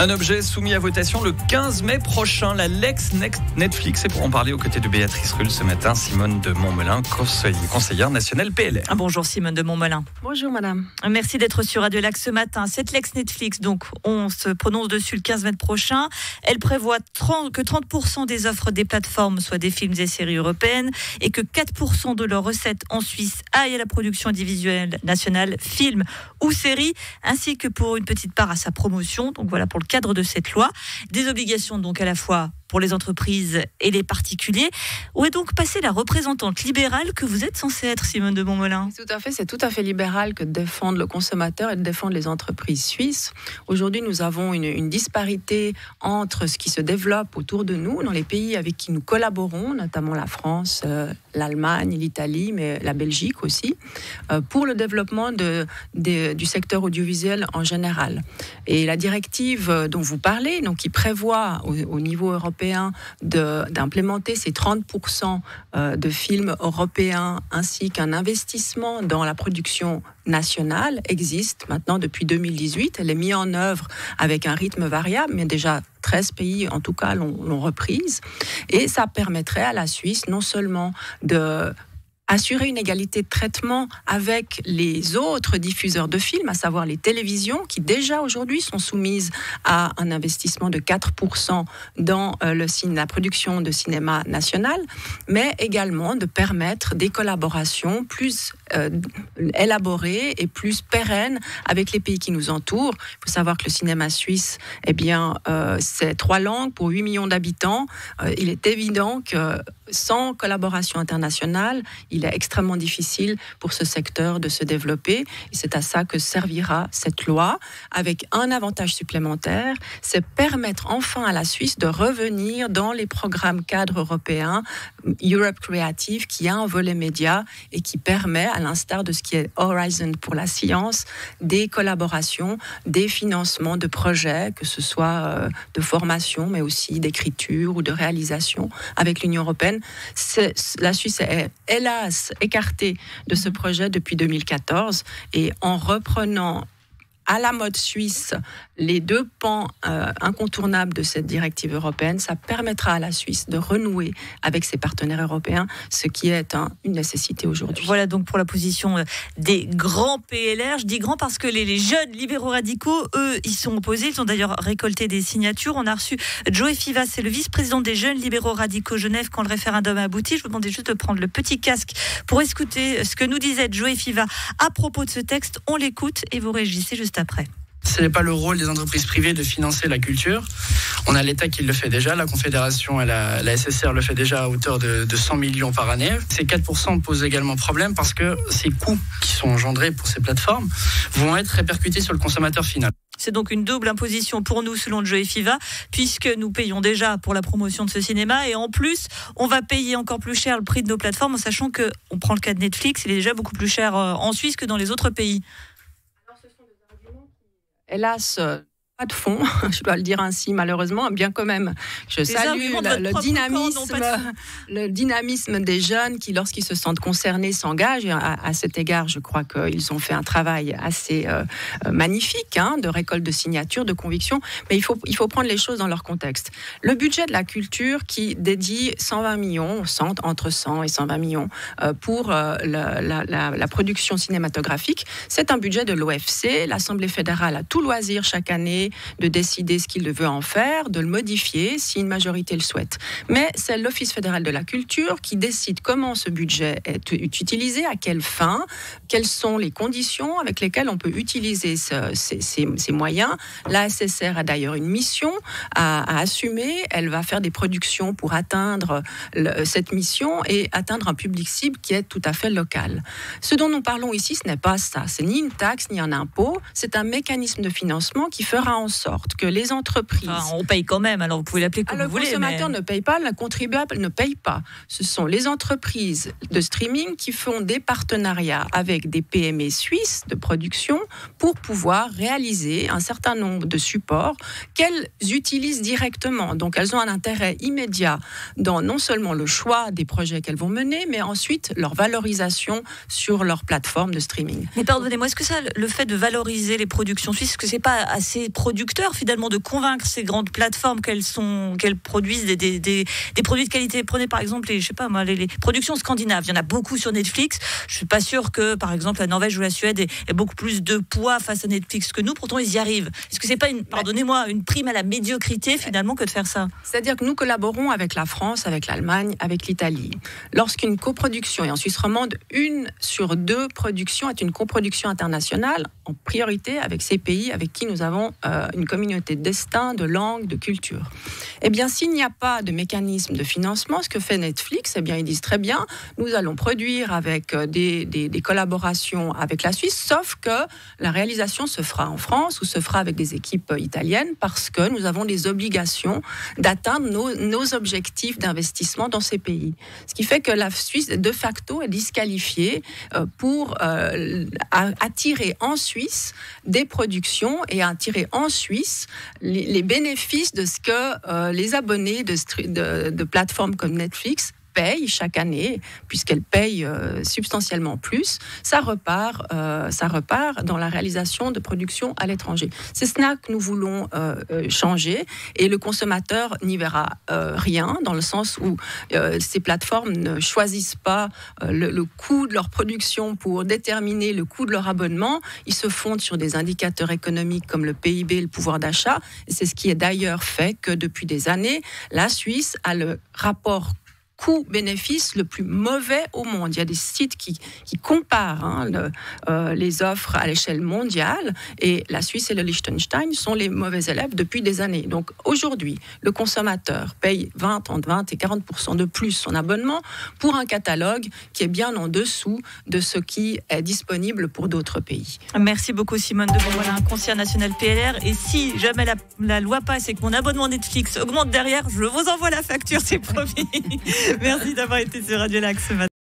Un objet soumis à votation le 15 mai prochain, la Lex Netflix. Et pour en parler aux côtés de Béatrice Rulle ce matin, Simone de Montmelin, conseillère nationale PLR. Bonjour Simone de Montmelin. Bonjour madame. Merci d'être sur Radio Lac ce matin. Cette Lex Netflix, donc on se prononce dessus le 15 mai prochain. Elle prévoit que 30% des offres des plateformes soient des films et séries européennes et que 4% de leurs recettes en Suisse aillent à la production individuelle nationale, films ou séries, ainsi que pour une petite part à sa promotion. Donc voilà pour le cadre de cette loi. Des obligations donc à la fois pour les entreprises et les particuliers. Où est donc passée la représentante libérale que vous êtes censée être, Simone de Montmelin ? C'est tout à fait libéral que de défendre le consommateur et de défendre les entreprises suisses. Aujourd'hui, nous avons une disparité entre ce qui se développe autour de nous, dans les pays avec qui nous collaborons, notamment la France, l'Allemagne, l'Italie, mais la Belgique aussi, pour le développement du secteur audiovisuel en général. Et la directive dont vous parlez, donc, qui prévoit au niveau européen d'implémenter ces 30% de films européens ainsi qu'un investissement dans la production nationale existe maintenant depuis 2018. Elle est mise en œuvre avec un rythme variable, mais déjà 13 pays en tout cas l'ont reprise. Et ça permettrait à la Suisse non seulement de assurer une égalité de traitement avec les autres diffuseurs de films, à savoir les télévisions, qui déjà aujourd'hui sont soumises à un investissement de 4% dans la production de cinéma national, mais également de permettre des collaborations plus élaborées et plus pérennes avec les pays qui nous entourent. Il faut savoir que le cinéma suisse, c'est 3 langues pour 8 millions d'habitants. Il est évident que sans collaboration internationale, il est extrêmement difficile pour ce secteur de se développer. Et c'est à ça que servira cette loi, avec un avantage supplémentaire, c'est permettre enfin à la Suisse de revenir dans les programmes cadres européens, Europe Creative, qui a un volet média et qui permet, à l'instar de ce qui est Horizon pour la science, des collaborations, des financements de projets, que ce soit de formation, mais aussi d'écriture ou de réalisation avec l'Union européenne. La Suisse est, hélas, écartée de ce projet depuis 2014 et en reprenant à la mode suisse les 2 pans incontournables de cette directive européenne, ça permettra à la Suisse de renouer avec ses partenaires européens, ce qui est une nécessité aujourd'hui. Voilà donc pour la position des grands PLR. Je dis grands parce que les jeunes libéraux radicaux, eux, ils sont opposés. Ils ont d'ailleurs récolté des signatures. On a reçu Joey Fiva, c'est le vice-président des jeunes libéraux radicaux Genève quand le référendum a abouti. Je vous demandais juste de prendre le petit casque pour écouter ce que nous disait Joey Fiva à propos de ce texte. On l'écoute et vous réagissez juste après. Ce n'est pas le rôle des entreprises privées de financer la culture. On a l'État qui le fait déjà, la Confédération et la SSR le fait déjà à hauteur de 100 millions par année. Ces 4% posent également problème parce que ces coûts qui sont engendrés pour ces plateformes vont être répercutés sur le consommateur final. C'est donc une double imposition pour nous, selon Joey Fiva, puisque nous payons déjà pour la promotion de ce cinéma et en plus, on va payer encore plus cher le prix de nos plateformes en sachant qu'on prend le cas de Netflix, il est déjà beaucoup plus cher en Suisse que dans les autres pays. Hélas, pas de fond, je dois le dire ainsi malheureusement, bien quand même. Je salue le dynamisme des jeunes qui, lorsqu'ils se sentent concernés, s'engagent. Et à cet égard, je crois qu'ils ont fait un travail assez magnifique de récolte de signatures, de conviction. Mais il faut prendre les choses dans leur contexte. Le budget de la culture qui dédie 120 millions, entre 100 et 120 millions pour la production cinématographique, c'est un budget de l'OFC. L'Assemblée fédérale a tout loisir chaque année de décider ce qu'il veut en faire, de le modifier si une majorité le souhaite. Mais c'est l'Office fédéral de la culture qui décide comment ce budget est utilisé, à quelle fin, quelles sont les conditions avec lesquelles on peut utiliser ces moyens. La SSR a d'ailleurs une mission à assumer. Elle va faire des productions pour atteindre cette mission et atteindre un public cible qui est tout à fait local. Ce dont nous parlons ici, ce n'est pas ça. C'est ni une taxe, ni un impôt. C'est un mécanisme de financement qui fera en sorte que les entreprises... on paye quand même, alors vous pouvez l'appeler comme vous voulez. Le consommateur ne paye pas, le contribuable ne paye pas. Ce sont les entreprises de streaming qui font des partenariats avec des PME suisses de production pour pouvoir réaliser un certain nombre de supports qu'elles utilisent directement. Donc elles ont un intérêt immédiat dans non seulement le choix des projets qu'elles vont mener, mais ensuite leur valorisation sur leur plateforme de streaming. Mais pardonnez-moi, est-ce que ça, le fait de valoriser les productions suisses, est-ce que c'est pas assez producteurs finalement de convaincre ces grandes plateformes qu'elles produisent des produits de qualité. Prenez par exemple les productions scandinaves. Il y en a beaucoup sur Netflix. Je suis pas sûre que par exemple la Norvège ou la Suède ait beaucoup plus de poids face à Netflix que nous. Pourtant ils y arrivent. Est-ce que c'est pas une prime à la médiocrité finalement que de faire ça? C'est-à-dire que nous collaborons avec la France, avec l'Allemagne, avec l'Italie. Lorsqu'une coproduction, et en Suisse romande, 1 sur 2 productions est une coproduction internationale, en priorité avec ces pays avec qui nous avons une communauté de destin, de langue, de culture. Eh bien, s'il n'y a pas de mécanisme de financement, ce que fait Netflix, eh bien, ils disent très bien, nous allons produire avec des collaborations avec la Suisse, sauf que la réalisation se fera en France ou se fera avec des équipes italiennes parce que nous avons des obligations d'atteindre nos objectifs d'investissement dans ces pays. Ce qui fait que la Suisse, de facto, est disqualifiée pour attirer en Suisse des productions et attirer en Suisse les bénéfices de ce que les abonnés de plateformes comme Netflix payent chaque année, puisqu'elles payent substantiellement plus, ça repart dans la réalisation de productions à l'étranger. C'est cela que nous voulons changer, et le consommateur n'y verra rien, dans le sens où ces plateformes ne choisissent pas le coût de leur production pour déterminer le coût de leur abonnement. Ils se fondent sur des indicateurs économiques comme le PIB, le pouvoir d'achat, et c'est ce qui est d'ailleurs fait que depuis des années, la Suisse a le rapport coût-bénéfice le plus mauvais au monde. Il y a des sites qui comparent les offres à l'échelle mondiale, et la Suisse et le Liechtenstein sont les mauvais élèves depuis des années. Donc aujourd'hui, le consommateur paye entre 20 et 40% de plus son abonnement pour un catalogue qui est bien en dessous de ce qui est disponible pour d'autres pays. Merci beaucoup Simone de Montmollin, conseillère nationale PLR. Et si jamais la loi passe et que mon abonnement Netflix augmente derrière, je vous envoie la facture, c'est promis. Merci d'avoir été sur Radio Lac ce matin.